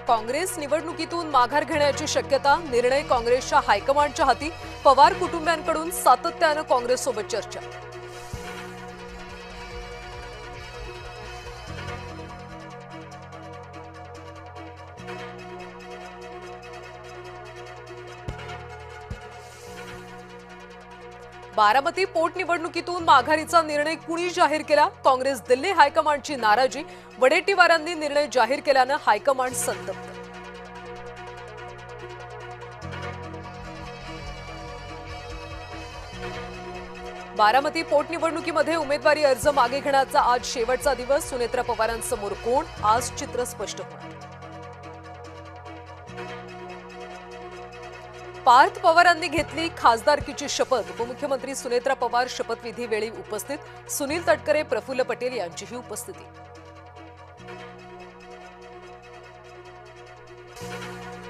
काँग्रेस निवडणुकीतून माघार घेण्याची शक्यता, निर्णय काँग्रेसच्या हायकमांडच्या हाती. पवार कुटुंबियांकडून सातत्यानं काँग्रेससोबत चर्चा. बारामती पोटनिवडणुकीतून माघारीचा निर्णय कुणी जाहीर केला? काँग्रेस दिल्ली हायकमांडची नाराजी. वडेट्टीवारांनी निर्णय जाहीर केल्यानं हायकमांड संतप्त. बारामती पोटनिवडणुकीमध्ये उमेदवारी अर्ज मागे घेण्याचा आज शेवटचा दिवस. सुनेत्रा पवारांसमोर कोण? आज चित्र स्पष्ट होणार. पार्थ पवारांनी घेतली खासदारकीची शपथ. उपमुख्यमंत्री सुनेत्रा पवार शपथविधीवेळी उपस्थित. सुनील तटकरे, प्रफुल्ल पटेल यांचीही उपस्थिती.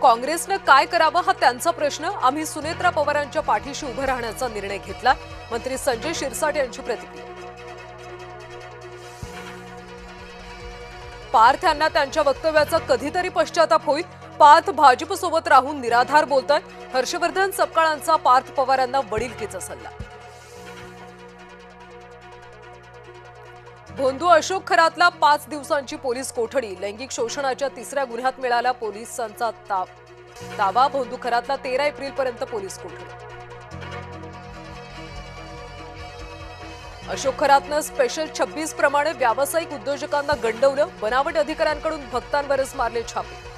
काँग्रेसनं काय करावं हा त्यांचा प्रश्न. आम्ही सुनेत्रा पवारांच्या पाठीशी उभं राहण्याचा निर्णय घेतला. मंत्री संजय शिरसाट यांची प्रतिक्रिया. पार्थ यांना त्यांच्या वक्तव्याचा कधीतरी पश्चाताप होईल. पार्थ भाजपसोबत राहून निराधार बोलतात. हर्षवर्धन सपकाळांचा पार्थ पवारांना वडीलकीचा सल्ला. भोंदू अशोक खरातला 5 दिवसांची पोलीस कोठडी. लैंगिक शोषणाच्या 3ऱ्या गुन्ह्यात मिळाला पोलिसांचा ताबा. भोंदू खरातला 13 एप्रिलपर्यंत पोलीस कोठडी. अशोक खरातनं स्पेशल 26 प्रमाणे व्यावसायिक उद्योजकांना गंडवलं. बनावट अधिकाऱ्यांकडून भक्तांवरच मारले छापे.